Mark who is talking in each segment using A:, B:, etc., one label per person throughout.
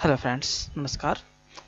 A: Hello friends, नमस्कार।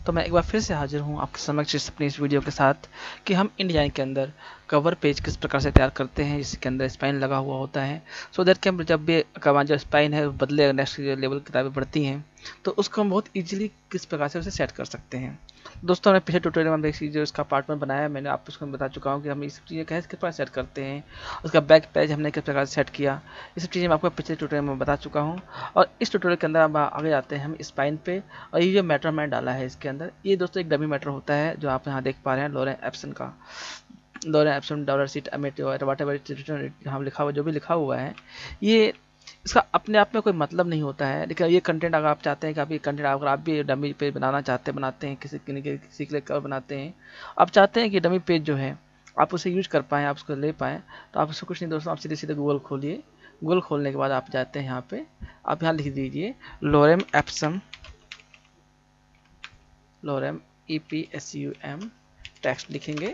A: तो मैं एक बार फिर से हाजिर हूँ आपके समक्ष अपनी इस वीडियो के साथ कि हम InDesign के अंदर कवर पेज किस प्रकार से तैयार करते हैं, जिसके अंदर स्पाइन लगा हुआ होता है। सो दैट कि हम जब भी हमारा जो स्पाइन है बदले, नेक्स्ट लेवल किताबें बढ़ती हैं तो उसको हम बहुत ईजिली किस प्रकार से उसे सेट कर सकते हैं। दोस्तों, हमने पिछले ट्यूटोरियल में जो इसका पार्ट 1 बनाया है, मैंने आपको उसको बता चुका हूँ कि हम इस चीज़ें कैसे किस प्रकार सेट करते हैं, उसका बैक पेज हमने किस प्रकार से सेट किया। ये सब चीज़ें मैं आपको पिछले ट्यूटोरियल में बता चुका हूँ। और इस ट्यूटोरियल के अंदर हम आगे जाते हैं हम स्पाइन पे। और ये जो मैटर मैंने डाला है इसके अंदर, ये दोस्तों एक डमी मैटर होता है जो आप यहाँ देख पा रहे हैं, लोरेन एप्सन का। Lorem ipsum dolor sit amet whatever यहाँ लिखा हुआ, जो भी लिखा हुआ है, ये इसका अपने आप में कोई मतलब नहीं होता है। लेकिन ये कंटेंट अगर आप चाहते हैं कि आप ये कंटेंट अगर आप भी डमी पेज बनाना चाहते हैं, बनाते हैं किसी किसी के लिए कवर बनाते हैं, आप चाहते हैं कि डमी पेज जो है आप उसे यूज कर पाएँ, आप उसको ले पाएँ, तो आप उसको कुछ नहीं दोस्तों, आप सीधे सीधे गूगल खोलिए। गूगल खोलने के बाद आप जाते हैं यहाँ पे, आप यहाँ लिख दीजिए लोरेम EPSUM टेक्स्ट लिखेंगे।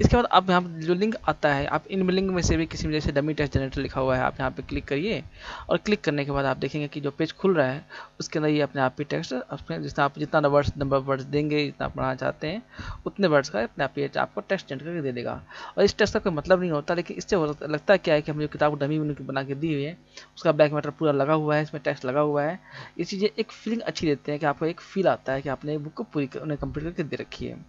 A: इसके बाद आप यहाँ जो लिंक आता है, आप इन लिंक में से भी किसी जैसे डमी टेक्स्ट जनरेटर लिखा हुआ है, आप यहाँ पे क्लिक करिए। और क्लिक करने के बाद आप देखेंगे कि जो पेज खुल रहा है उसके अंदर ये अपने आप ही टेक्स्ट, जितना आप जितना वर्ड्स देंगे, जितना आप पढ़ाना चाहते हैं उतने वर्ड्स का अपने आप ही आपको टेक्स्ट जनरेट करके दे देगा। और इस टेक्स्ट का कोई मतलब नहीं होता, लेकिन इससे लगता क्या है कि हम जो किताब डमी बना के दी हुई है उसका बैक मैटर पूरा लगा हुआ है, इसमें टेक्स्ट लगा हुआ है। ये चीज़ें एक फीलिंग अच्छी देते हैं कि आपको एक फील आता है कि आपने बुक को पूरी उन्हें कंप्लीट करके दे रखी है।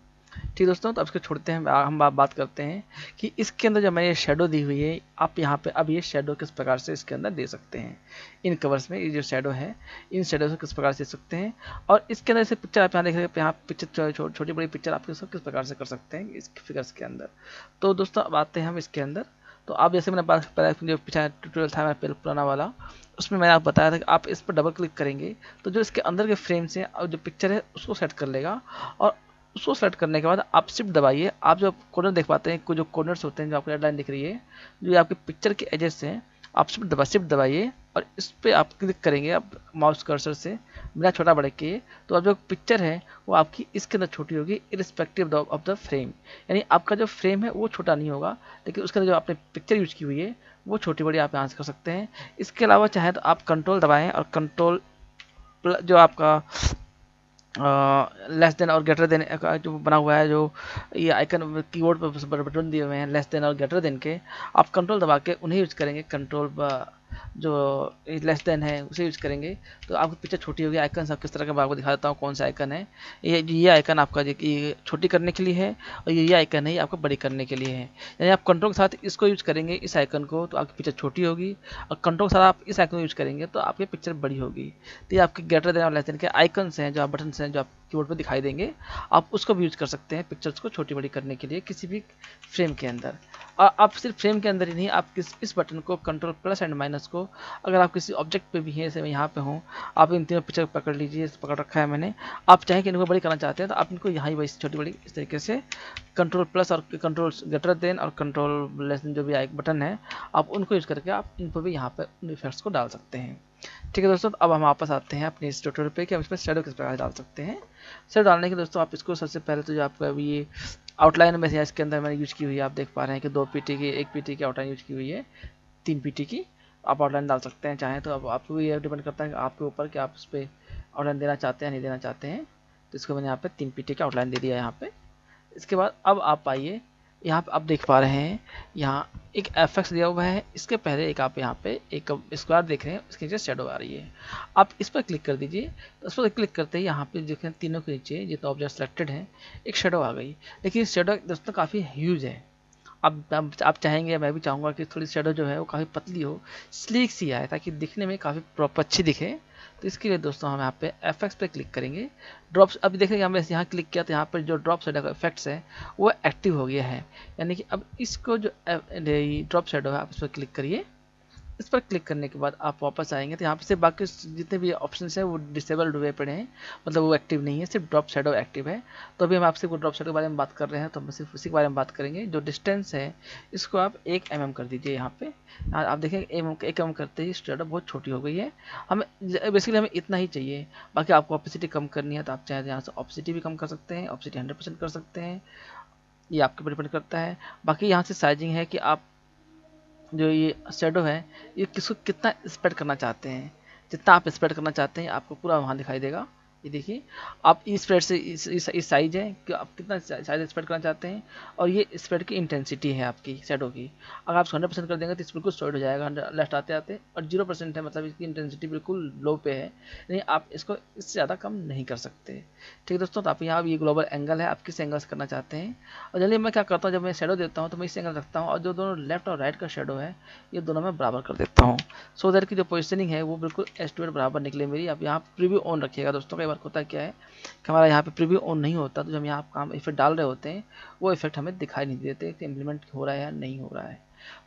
A: ठीक दोस्तों, तो अब इसको छोड़ते हैं, हम बात करते हैं कि इसके अंदर जो मैंने ये शेडो दी हुई है, आप यहाँ पे अब ये शेडो किस प्रकार से इसके अंदर दे सकते हैं। इन कवर्स में ये जो शेडो है, इन शेडो से किस प्रकार से दे सकते हैं। और इसके अंदर से पिक्चर आप यहाँ देख रहे हैं, यहाँ पिक्चर छोटी बड़ी पिक्चर आप किस प्रकार से कर सकते हैं इस फिगर्स के अंदर। तो दोस्तों अब आते हैं हम इसके अंदर। तो आप जैसे मैंने बात जो पिछला ट्यूटोरियल था मेरा पुराना वाला, उसमें मैंने आपको बताया था कि आप इस पर डबल क्लिक करेंगे तो जो इसके अंदर के फ्रेम्स हैं और जो पिक्चर है उसको सेट कर लेगा। और उसको सेलेक्ट करने के बाद आप शिफ्ट दबाइए। आप जो कॉर्नर देख पाते हैं, कुछ जो कॉर्नर्स होते हैं, जो आपको रेड लाइन दिख रही है, जो आपके पिक्चर के एजेस हैं, आप शिफ्ट दबाइए और इस पर आप क्लिक करेंगे आप माउस कर्सर से बिना छोटा बड़े किए, तो अब जो पिक्चर है वो आपकी इसके अंदर छोटी होगी इरिस्पेक्टिव ऑफ द फ्रेम। यानी आपका जो फ्रेम है वो छोटा नहीं होगा, लेकिन उसके अंदर जो आपने पिक्चर यूज की हुई है वो छोटी बड़ी आप यहाँ से कर सकते हैं। इसके अलावा चाहे तो आप कंट्रोल दबाएं और कंट्रोल जो आपका लेस देन और ग्रेटर देन जो बना हुआ है, जो ये आइकन कीबोर्ड पर बटन दिए हुए हैं लेस देन और ग्रेटर देन के, आप कंट्रोल दबा के उन्हें यूज करेंगे। कंट्रोल जो लेस देन है उसे यूज करेंगे तो आपकी पिक्चर छोटी होगी। आइकन सब किस तरह के, मैं आपको दिखा देता हूँ कौन सा आइकन है। ये आइकन आपका ये छोटी करने के लिए है, और ये आइकन है ये आपको बड़ी करने के लिए है। यानी आप कंट्रोल के साथ इसको यूज करेंगे, इस आइकन को, तो आपकी पिक्चर छोटी होगी, और कंट्रोल के साथ आप इस आइकन को यूज करेंगे तो आपकी पिक्चर बड़ी होगी। तो ये आपके ग्रेटर देन और लेस देन के आइकन्स हैं, जो आप बटन हैं, जो आप कीबोर्ड पर दिखाई देंगे, आप उसको भी यूज कर सकते हैं पिक्चर्स को छोटी बड़ी करने के लिए किसी भी फ्रेम के अंदर। और आप सिर्फ फ्रेम के अंदर ही नहीं, आप इस बटन को कंट्रोल प्लस एंड माइनस को, अगर आप किसी ऑब्जेक्ट पे भी हैं, जैसे मैं यहाँ पे हूँ, आप इन तीनों पिक्चर पकड़ लीजिए, पकड़ रखा है मैंने। आप चाहें कि इनको बड़ी करना चाहते हैं तो आप इनको यहाँ ही वैसे छोटी बड़ी इस तरीके से कंट्रोल प्लस और कंट्रोल ग्रेटर देन और कंट्रोल लेस देन जो भी एक बटन है, आप उनको यूज करके आप इन पर भी यहाँ पर उन इफेक्ट्स को डाल सकते हैं। ठीक है दोस्तों, अब हम वापस आते हैं अपने इस ट्यूटोरियल पे कि हम इसमें शेडो किस प्रकार डाल सकते हैं। शेडो डालने के दोस्तों आप इसको सबसे पहले तो जो आपका अभी ये आउटलाइन में से इसके अंदर मैंने यूज की हुई है, आप देख पा रहे हैं कि 2 पीटी की, 1 पीटी की आउटलाइन यूज की हुई है, 3 पीटी की आप आउटलाइन डाल सकते हैं। चाहें तो अब आपको ये डिपेंड करता है आपके ऊपर कि आप उस पर आउटलाइन देना चाहते हैं नहीं देना चाहते हैं। तो इसको मैंने यहाँ पे 3 पीटी की आउटलाइन दे दिया यहाँ पे। इसके बाद अब आप आइए, यहाँ पे आप देख पा रहे हैं यहाँ एक एफएक्स दिया हुआ है, इसके पहले एक आप यहाँ पे एक स्क्वायर देख रहे हैं, इसके नीचे शेडो आ रही है। आप इस पर क्लिक कर दीजिए, तो उस पर क्लिक करते ही यहाँ पे देखें तीनों के नीचे जितना ऑब्जेक्ट सेलेक्टेड है एक शेडो आ गई। लेकिन शेडो दोस्तों काफ़ी ह्यूज है। आप चाहेंगे, मैं भी चाहूँगा कि थोड़ी शेडो जो है वो काफ़ी पतली हो, स्लीक सी आए, ताकि दिखने में काफ़ी प्रॉपर अच्छी दिखे। तो इसके लिए दोस्तों हम यहाँ पे एफएक्स पे क्लिक करेंगे। ड्रॉप्स अभी देखेंगे, हमने यहाँ क्लिक किया तो यहाँ पर जो ड्रॉप शेडो का इफेक्ट्स है वो एक्टिव हो गया है। यानी कि अब इसको जो ड्रॉप शेडो है आप इस पर क्लिक करिए। इस पर क्लिक करने के बाद आप वापस आएंगे तो यहाँ पे से बाकी जितने भी ऑप्शन हैं वो डिसेबल्ड हुए पड़े हैं, मतलब वो एक्टिव नहीं है, सिर्फ ड्रॉप शेडो एक्टिव है। तो अभी हम आपसे वो ड्रॉप शेडो के बारे में बात कर रहे हैं, तो हम सिर्फ उसी के बारे में बात करेंगे। जो डिस्टेंस है इसको आप 1 mm कर दीजिए। यहाँ पे आप देखें 1 mm करते ही शेडो बहुत छोटी हो गई है। हमें बेसिकली हमें इतना ही चाहिए। बाकी आपको ऑपेसिटी कम करनी है तो आप चाहे यहाँ से ऑपेसिटी भी कम कर सकते हैं, ऑपेसिटी 100% कर सकते हैं, ये आपके ऊपर डिपेंड करता है। बाकी यहाँ से साइजिंग है कि आप जो ये शेडो है ये किसको कितना स्प्रेड करना चाहते हैं। जितना आप स्प्रेड करना चाहते हैं आपको पूरा वहाँ दिखाई देगा। ये देखिए, आप इस स्प्रेड से इस साइज है कि आप कितना साइज स्प्रेड करना चाहते हैं, और ये स्प्रेड की इंटेंसिटी है आपकी शैडो की। अगर आप 100% कर देंगे तो इस बिल्कुल सॉलिड हो जाएगा लेफ्ट आते आते, और 0% है मतलब इसकी इंटेंसिटी बिल्कुल लो पे है, नहीं आप इसको इससे ज़्यादा कम नहीं कर सकते। ठीक है दोस्तों, तो आप यहाँ ये ग्लोबल एंगल है, आप किस एंगल से करना चाहते हैं। और जल्दी मैं क्या करता हूँ, जब मैं शेडो देता हूँ तो मैं इस एंगल रखता हूँ, और जो दोनों लेफ्ट और राइट का शेडो है ये दोनों मैं बराबर कर देता हूँ, सो दैट की जो पोजिशनिंग है वो बिल्कुल एस्टिमेट बराबर निकले मेरी। अब यहाँ प्रीव्यू ऑन रखिएगा दोस्तों, कई बार होता क्या है कि हमारा यहाँ पे प्रीव्यू ऑन नहीं होता, तो जब हम यहाँ काम इफेक्ट डाल रहे होते हैं वो इफेक्ट हमें दिखाई नहीं देते कि इम्प्लीमेंट हो रहा है या नहीं हो रहा है।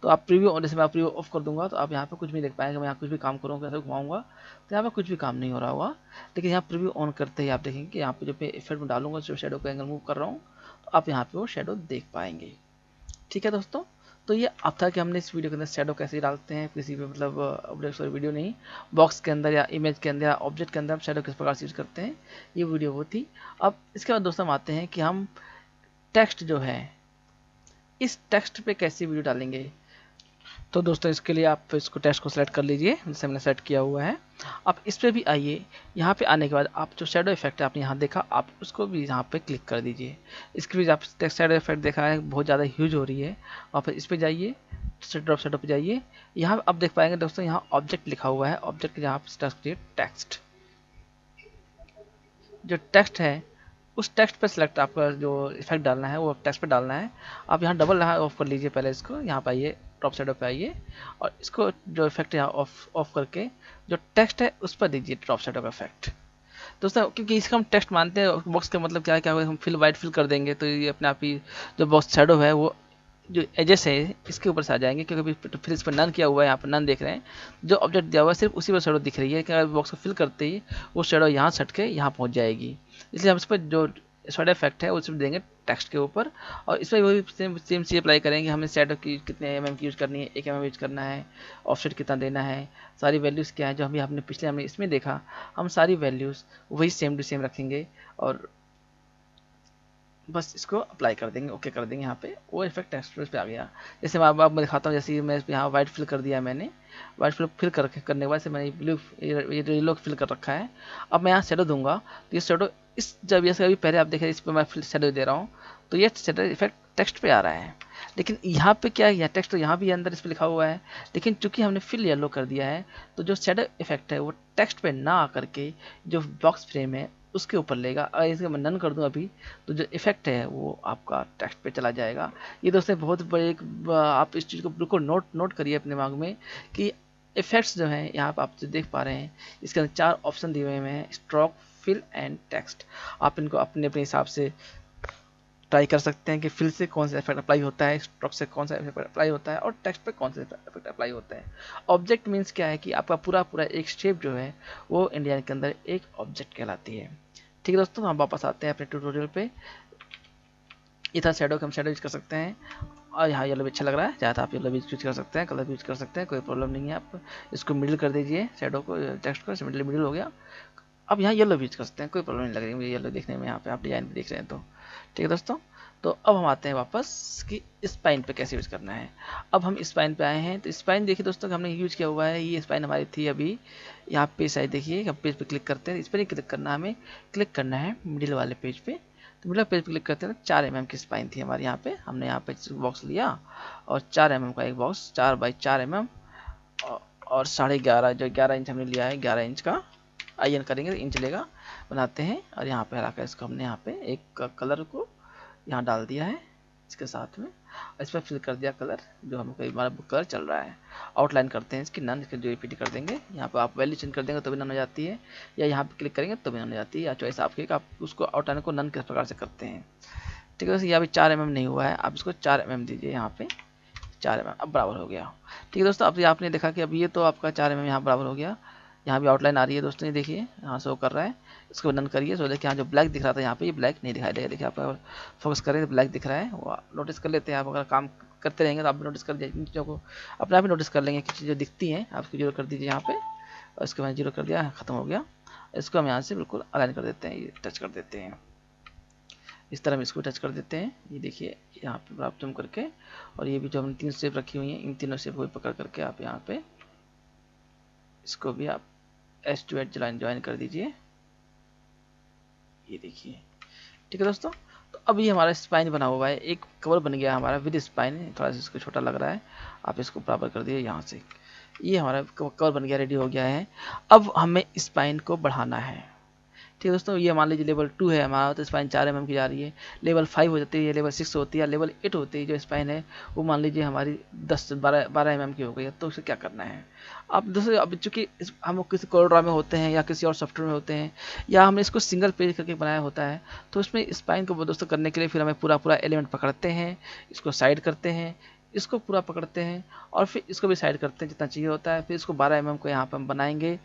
A: तो आप प्रीव्यू ऑन, जैसे मैं प्रीव्यू ऑफ कर दूंगा तो आप यहाँ पे कुछ भी देख पाएंगे, मैं यहाँ कुछ भी काम करूँगा, ऐसे घुमाऊंगा तो यहाँ पे कुछ भी काम नहीं हो रहा होगा। लेकिन यहाँ प्रीव्यू ऑन करते ही आप देखेंगे कि यहाँ पे जो मैं इफेक्ट में डालूंगा, जो शेडो का एंगल मूव कर रहा हूँ, तो आप यहाँ पे वो शेडो देख पाएंगे। ठीक है दोस्तों, तो ये अब था कि हमने इस वीडियो के अंदर शेडो कैसे डालते हैं किसी भी मतलब वीडियो नहीं, बॉक्स के अंदर या इमेज के अंदर या ऑब्जेक्ट के अंदर हम शेडो किस प्रकार से यूज करते हैं, ये वीडियो वो थी। अब इसके बाद दोस्तों हम आते हैं कि हम टेक्स्ट जो है, इस टेक्स्ट पे कैसे वीडियो डालेंगे। तो दोस्तों इसके लिए आप इसको टेक्स्ट को सिलेक्ट कर लीजिए, जैसे मैंने सेलेक्ट किया हुआ है। आप इस पर भी आइए, यहाँ पे आने के बाद आप जो शेडो इफेक्ट है आपने यहाँ देखा, आप उसको भी यहाँ पे क्लिक कर दीजिए। इसके भी आप टेक्स्ट शेडो इफेक्ट देखा है बहुत ज़्यादा ह्यूज हो रही है, और फिर इस पर जाइए, ड्रॉप शेडो पे जाइए। यहाँ आप देख पाएंगे दोस्तों, यहाँ ऑब्जेक्ट लिखा हुआ है, ऑब्जेक्ट यहाँ टेक्स्ट, जो टेक्स्ट है उस टेक्स्ट पे सिलेक्ट आपका जो इफेक्ट डालना है वो टेक्स्ट पे डालना है। आप यहाँ डबल यहाँ ऑफ कर लीजिए, पहले इसको यहाँ पे आइए, टॉप शेडो पे आइए, और इसको जो इफेक्ट है यहाँ ऑफ करके जो टेक्स्ट है उस पर दीजिए टॉप शेडो का इफेक्ट। दोस्तों क्योंकि इसका हम टेक्स्ट मानते हैं, बॉक्स का मतलब क्या है, क्या हम फिल वाइट फिल कर देंगे तो ये अपने आप ही जो बॉक्स शेडो है वो जो एजेस है इसके ऊपर से आ जाएंगे, क्योंकि फिर इस पर नन किया हुआ है, यहाँ पर नन देख रहे हैं, जो ऑब्जेक्ट दिया हुआ है सिर्फ उसी पर शेडो दिख रही है, कि बॉक्स को फिल करते ही वो शेडो यहाँ सट के यहाँ पहुँच जाएगी। इसलिए हम इस पर जो शेडो इफेक्ट है उसे देंगे टेक्स्ट के ऊपर, और इसमें वही सेम चीज़ अप्लाई करेंगे। हमें शेडो की कितने mm की यूज़ करनी है, 1 mm यूज़ करना है, ऑफसेट कितना देना है, सारी वैल्यूज़ क्या है जो हमें हमने पिछले हमने इसमें देखा, हम सारी वैल्यूज़ वही सेम टू सेम रखेंगे, और बस इसको अप्लाई कर देंगे, ओके कर देंगे। यहाँ पे वो इफेक्ट टेक्स्ट पे आ गया। जैसे मैं अब दिखाता हूँ, जैसे मैं यहाँ वाइट फिल कर दिया मैंने, वाइट फिल करने के बाद से मैंने ब्लू ये येलो फिल कर रखा है। अब मैं यहाँ शेडो दूंगा तो ये शेडो इस जब जैसे अभी पहले आप देखें इस पर मैं शेडो दे रहा हूँ तो ये शेडो इफेक्ट टेक्स्ट पे आ रहा है, लेकिन यहाँ पे क्या है, टेक्स्ट तो यहाँ भी अंदर इस पर लिखा हुआ है, लेकिन चूंकि हमने फिल येलो कर दिया है तो जो शेडो इफेक्ट है वो टेक्स्ट पे ना आकर के जो बॉक्स फ्रेम है उसके ऊपर लेगा। अगर इसका मैं नन कर दूं अभी तो जो इफेक्ट है वो आपका टेक्स्ट पे चला जाएगा। ये दोस्तों बहुत बड़े एक आप इस चीज़ को बिल्कुल नोट करिए अपने दिमाग में कि इफेक्ट्स जो हैं यहाँ पर आप जो देख पा रहे हैं इसके अंदर 4 ऑप्शन दिए हुए हैं, स्ट्रोक, फिल एंड टेक्स्ट। आप इनको अपने अपने हिसाब से ट्राई कर सकते हैं कि फिल से कौन सा इफेक्ट अप्लाई होता है, स्ट्रोक से कौन सा इफेक्ट अप्लाई होता है, और टेक्स्ट पे कौन सा इफेक्ट अप्लाई होता है। ऑब्जेक्ट मीन्स क्या है कि आपका पूरा एक शेप जो है वो इंडियन के अंदर एक ऑब्जेक्ट कहलाती है। ठीक है दोस्तों, हम वापस आते हैं अपने ट्यूटोरियल पे। ये था शेडो, हम शेडो यूज कर सकते हैं, और यहाँ येलो भी अच्छा लग रहा है, चाहे तो आप येलो भी यूज कर सकते हैं, कलर भी यूज कर सकते हैं, कोई प्रॉब्लम नहीं है। आप इसको मिडिल कर दीजिए, शेडो को टेक्स्ट को मिडिल हो गया। अब यहाँ येलो भी यूज कर सकते हैं, कोई प्रॉब्लम नहीं लग रही मुझे येलो देखने में, यहाँ पे आप डिजाइन भी देख रहे हैं तो ठीक है दोस्तों। तो अब हम आते हैं वापस कि स्पाइन पे कैसे यूज करना है। अब हम स्पाइन पे आए हैं, तो स्पाइन देखिए दोस्तों हमने यूज किया हुआ है, ये स्पाइन हमारी थी अभी यहाँ पे साइड देखिए, हम पेज पे क्लिक करते हैं, इस पर नहीं क्लिक करना, हमें क्लिक करना है मिडिल वाले पेज पे। तो मिडिल पेज पे क्लिक करते हैं, 4 mm की स्पाइन थी हमारे यहाँ पे, हमने यहाँ पे बॉक्स लिया और 4 mm का एक बॉक्स, 4 बाई 4 mm और 11.5 जो 11 इंच हमने लिया है, 11 इंच का आयन करेंगे तो इंच लेगा, बनाते हैं। और यहाँ पे हलाकर इसको हमने यहाँ पे एक कलर को यहाँ डाल दिया है इसके साथ में, इस पर फिल कर दिया कलर जो हमको हमारा कलर चल रहा है। आउटलाइन करते हैं इसकी नन, इसके जो रिपीट कर देंगे, यहाँ पे आप वैल्यू चेंज कर देंगे तो भी नन हो जाती है, या यहाँ पे क्लिक करेंगे तो भी नन हो जाती है, या चॉइस आपकी आप उसको आउटलाइन को नन किस प्रकार से करते हैं। ठीक है, यहाँ पे 4 mm नहीं हुआ है, आप इसको 4 mm दीजिए, यहाँ पे 4 mm अब बराबर हो गया। ठीक है दोस्तों, अब आपने देखा कि अब ये तो आपका 4 mm यहाँ बराबर हो गया, यहाँ भी आउटलाइन आ रही है दोस्तों, ये देखिए यहाँ शो कर रहा है, इसको नन करिए। सो देखिए यहाँ जो ब्लैक दिख रहा था यहाँ पे ये ब्लैक नहीं दिखाई देगा, देखिए आप फोकस करें तो ब्लैक दिख रहा है, वो नोटिस कर लेते हैं। आप अगर काम करते रहेंगे तो आप भी नोटिस कर इन चीज़ों को अपने आप ही नोटिस कर लेंगे कि चीज़ें दिखती हैं। आप इसको 0 कर दीजिए यहाँ पे, और इसको मैंने 0 कर दिया, खत्म हो गया। इसको हम यहाँ से बिल्कुल अलाइन कर देते हैं, ये टच कर देते हैं, इस तरह हम इसको टच कर देते हैं। ये देखिए यहाँ पे आप जूम करके, और ये भी जो हमने 3 स्टेप रखी हुई हैं इन तीनों स्टेप को पकड़ करके आप यहाँ पे इसको भी आप S to H ज्वाइन कर दीजिए। ये देखिए। ठीक है दोस्तों, तो अब ये हमारा स्पाइन बना हुआ है, एक कवर बन गया हमारा विद स्पाइन। थोड़ा सा इसको छोटा लग रहा है, आप इसको बराबर कर दिए यहाँ से। ये हमारा कवर बन गया, रेडी हो गया है। अब हमें स्पाइन को बढ़ाना है। ठीक है दोस्तों, ये मान लीजिए लेवल 2 है हमारा, तो स्पाइन 4 mm की जा रही है। लेवल 5 हो जाती है, लेवल 6 होती है, लेवल 8 होती है जो स्पाइन है वो मान लीजिए हमारी 10-12 mm की हो गई है। तो उसे क्या करना है, अब दोस्तों अब चूंकि हम किसी कोरड्रा में होते हैं या किसी और सॉफ्टवेयर में होते हैं, या हमने इसको सिंगल पेज करके बनाया होता है, तो उसमें स्पाइन को दोस्तों करने के लिए फिर हमें पूरा पूरा एलिमेंट पकड़ते हैं, इसको साइड करते हैं, इसको पूरा पकड़ते हैं और फिर इसको भी साइड करते हैं जितना चाहिए होता है। फिर इसको 12 mm को यहाँ पर हम बनाएंगे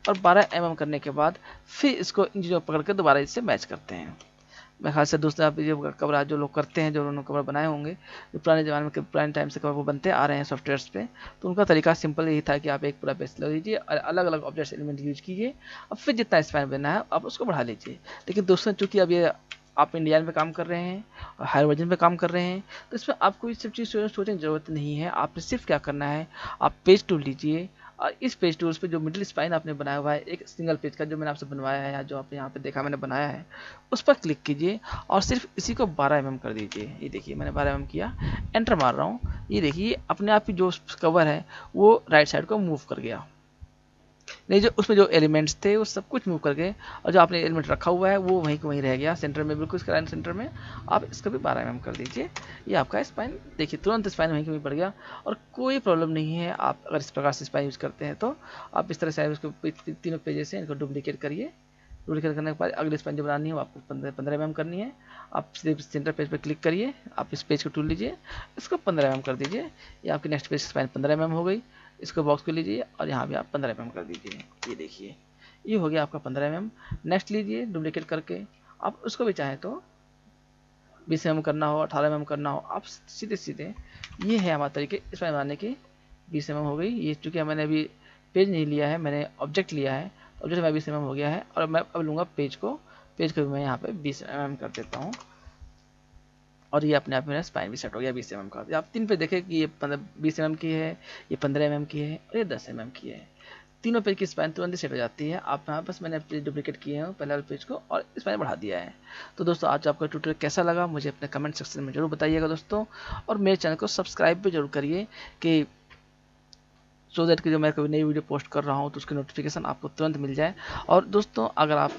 A: और 12 mm करने के बाद फिर इसको इन चीज़ों पकड़ के दोबारा इससे मैच करते हैं। मैं खास से दोस्तों आप ये कवर आज जो लोग करते हैं, जो उन्होंने कवर बनाए होंगे, जो पुराने ज़माने में पुराने टाइम से कवर वो बनते आ रहे हैं सॉफ्टवेयर्स पे, तो उनका तरीका सिंपल यही था कि आप एक पूरा पेज ले लीजिए और अलग अलग ऑब्जेक्ट एलिमेंट यूज कीजिए, अब फिर जितना स्पैन बनना है आप उसको बढ़ा लीजिए। लेकिन दोस्तों चूँकि अब ये आप इंडियन पे काम कर रहे हैं और हायर वर्जन पे काम कर रहे हैं, तो इसमें आपको ये सब चीज़ सोचने की ज़रूरत नहीं है। आपने सिर्फ क्या करना है, आप पेज टूल लीजिए और इस पेज टूल्स पे जो मिडिल स्पाइन आपने बनाया हुआ है एक सिंगल पेज का, जो मैंने आपसे बनवाया है या जो आपने यहाँ पे देखा मैंने बनाया है, उस पर क्लिक कीजिए और सिर्फ इसी को 12 mm कर दीजिए। ये देखिए मैंने 12 mm किया, एंटर मार रहा हूँ। ये देखिए अपने आप ही जो कवर है वो राइट साइड को मूव कर गया, नहीं जो उसमें जो एलिमेंट्स थे वो सब कुछ मूव कर गए, और जो आपने एलिमेंट रखा हुआ है वो वहीं को वहीं रह गया सेंटर में, बिल्कुल इसका सेंटर में। आप इसका भी 12 mm कर दीजिए। ये आपका स्पाइन देखिए तुरंत स्पाइन वहीं के वहीं पड़ गया और कोई प्रॉब्लम नहीं है। आप अगर इस प्रकार से स्पाइन यूज़ करते हैं तो आप इस तरह से उसको तीनों पेजेस से इनको डुप्लीकेट करिए। डुप्लीकेट करने के बाद अगली स्पाइन जो बनानी है वो आपको 15 mm करनी है। आप सिर्फ सेंटर पेज पर क्लिक करिए, आप इस पेज को टूल लीजिए, इसको 15 mm कर दीजिए। ये आपकी नेक्स्ट पेज स्पाइन 15 mm हो गई। इसको बॉक्स को लीजिए और यहाँ भी आप 15 mm कर दीजिए। ये देखिए ये हो गया आपका 15 mm। नेक्स्ट लीजिए डुप्लीकेट करके, आप उसको भी चाहें तो 20 mm करना हो, 18 mm करना हो, आप सीधे सीधे ये है हमारा तरीके इसमें बनाने की। 20 mm हो गई। ये चूँकि मैंने अभी पेज नहीं लिया है, मैंने ऑब्जेक्ट लिया है, ऑब्जेक्ट में 20 mm हो गया है और मैं अब लूँगा पेज को भी मैं यहाँ पे 20 mm कर देता हूँ और ये अपने आप मेरा स्पाइन भी सेट हो गया 20 mm का। आप तीन पे देखें कि ये 20 mm की है, ये 15 mm की है और ये 10 mm की है। तीनों पेज की स्पाइन तुरंत ही सेट हो जाती है। आप यहाँ बस मैंने पेज डुप्लीकेट किए हैं पहले वाले पेज को और स्पाइन बढ़ा दिया है। तो दोस्तों आज आपका ट्यूटोरियल कैसा लगा मुझे अपने कमेंट सेक्शन में जरूर बताइएगा दोस्तों, और मेरे चैनल को सब्सक्राइब भी जरूर करिए कि सो दैट कि जो मैं कभी नई वीडियो पोस्ट कर रहा हूँ तो उसकी नोटिफिकेशन आपको तुरंत मिल जाए। और दोस्तों अगर आप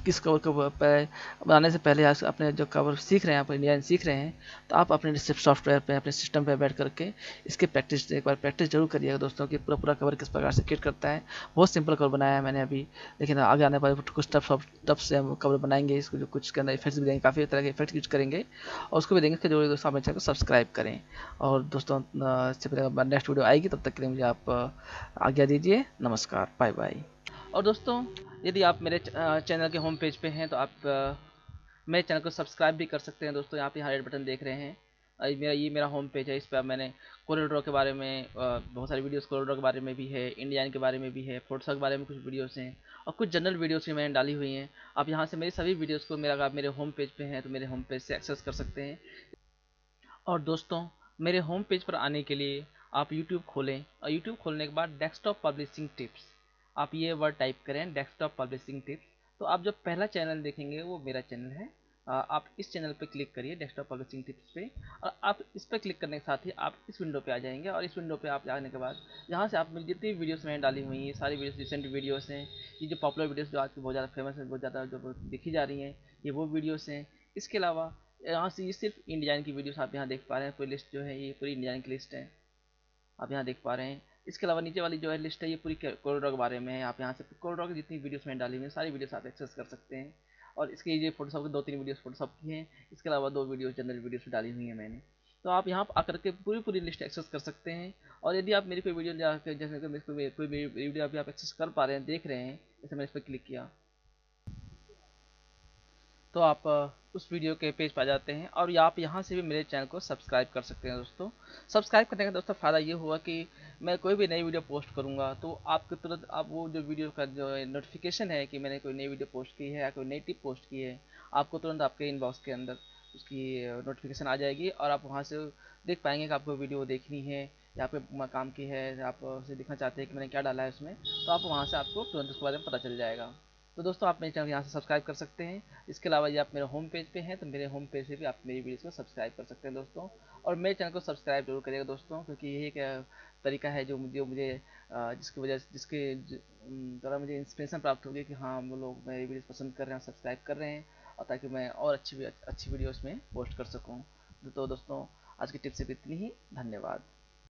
A: इस कवर को बनाने से पहले आज अपने जो कवर सीख रहे हैं, आप इंडियन सीख रहे हैं, तो आप अपने सॉफ्टवेयर पे अपने सिस्टम पे बैठ करके इसकी प्रैक्टिस एक बार प्रैक्टिस जरूर करिएगा दोस्तों कि पूरा पूरा कवर किस प्रकार से क्रिएट करता है। बहुत सिंपल कवर बनाया है मैंने अभी, लेकिन आगे आने पर कुछ टफ से हम कवर बनाएंगे, इसको जो कुछ के अंदर इफेक्ट्स भी देंगे, काफ़ी तरह के इफेक्ट यूज करेंगे और उसको भी देंगे कि जो दोस्तों अपने चैनल को सब्सक्राइब करें। और दोस्तों इससे पहले नेक्स्ट वीडियो आएगी, तब तक के लिए मुझे आप आज्ञा दीजिए। नमस्कार, बाय बाय। और दोस्तों यदि आप मेरे चैनल के होम पेज पे हैं तो आप मेरे चैनल को सब्सक्राइब भी कर सकते हैं दोस्तों। यहाँ पे रेड बटन देख रहे हैं, ये मेरा होम पेज है। इस पर मैंने कोरल ड्रॉ के बारे में बहुत सारी वीडियोस कोरल ड्रॉ के बारे में भी है, इंडियन के बारे में भी है, फोटोशॉप के बारे में कुछ वीडियोस हैं और कुछ जनरल वीडियोस भी मैंने डाली हुई हैं। आप यहाँ से मेरी सभी वीडियोस को आप मेरे होम पेज पे हैं तो मेरे होम पेज से एक्सेस कर सकते हैं। और दोस्तों मेरे होम पेज पर आने के लिए आप YouTube खोलें और YouTube खोलने के बाद डेस्कटॉप पब्लिशिंग टिप्स, आप ये वर्ड टाइप करें डेस्कटॉप पब्लिशिंग टिप्स, तो आप जो पहला चैनल देखेंगे वो मेरा चैनल है। आप इस चैनल पे क्लिक करिए डेस्कटॉप पब्लिशिंग टिप्स पे, और आप इस पर क्लिक करने के साथ ही आप इस विंडो पे आ जाएंगे। और इस विंडो पे आप जाने के बाद यहाँ से आप मेरी जितनी भी वीडियोस मैंने डाली हुई हैं, सारी वीडियोस रिसेंट वीडियोस हैं, ये जो पॉपुलर वीडियोस जो आज की बहुत ज़्यादा फेमस है, बहुत ज़्यादा जो दिखी जा रही हैं, ये वो वीडियोस हैं। इसके अलावा यहाँ से ये सिर्फ इंडियन की वीडियोस आप यहाँ देख पा रहे हैं, पूरी लिस्ट जो है ये पूरी इंडियन की लिस्ट है, आप यहाँ देख पा रहे हैं। इसके अलावा नीचे वाली जो है लिस्ट है ये पूरी कोरल ड्रॉ के बारे में है। आप यहाँ से कोरल ड्रॉ की जितनी वीडियोस मैंने डाली हुई हैं सारी वीडियोस आप एक्सेस कर सकते हैं। और इसके ये फोटोशॉप की 2-3 वीडियोस फोटोशॉप की हैं, इसके अलावा 2 वीडियोस जनरल वीडियोस डाली हुई हैं मैंने। तो आप यहाँ आकर के पूरी पूरी लिस्ट एक्सेस कर सकते हैं। और यदि आप मेरी कोई वीडियो जैसे कोई वीडियो अभी आप एक्सेस कर पा रहे हैं, देख रहे हैं, जैसे मैंने इस पर क्लिक किया तो आप उस वीडियो के पेज पर आ जाते हैं और आप यहाँ से भी मेरे चैनल को सब्सक्राइब कर सकते हैं दोस्तों। सब्सक्राइब करने का दोस्तों फ़ायदा ये हुआ कि मैं कोई भी नई वीडियो पोस्ट करूँगा तो आपको तुरंत आप वो जो वीडियो का जो नोटिफिकेशन है कि मैंने कोई नई वीडियो पोस्ट की है या कोई नई टिप पोस्ट की है, आपको तुरंत आपके इनबॉक्स के अंदर उसकी नोटिफिकेशन आ जाएगी और आप वहाँ से देख पाएंगे कि आपको वीडियो देखनी है या आपके काम की है, आप उसे देखना चाहते हैं कि मैंने क्या डाला है उसमें, तो आप वहाँ से आपको तुरंत उसके बारे में पता चल जाएगा। तो दोस्तों आप मेरे चैनल यहाँ से सब्सक्राइब कर सकते हैं। इसके अलावा ये आप मेरे होम पेज पे हैं तो मेरे होम पेज से भी आप मेरी वीडियोस को सब्सक्राइब कर सकते हैं दोस्तों। और मेरे चैनल को सब्सक्राइब जरूर करिएगा दोस्तों, क्योंकि यही एक तरीका है जो मुझे जिसकी वजह से जिसके द्वारा मुझे इंस्पिरेशन प्राप्त होगी कि हाँ हम लोग मेरी वीडियोस पसंद कर रहे हैं, सब्सक्राइब कर रहे हैं, और ताकि मैं और अच्छी वीडियोस में पोस्ट कर सकूँ। तो दोस्तों आज की टिप्स सिर्फ इतनी ही। धन्यवाद।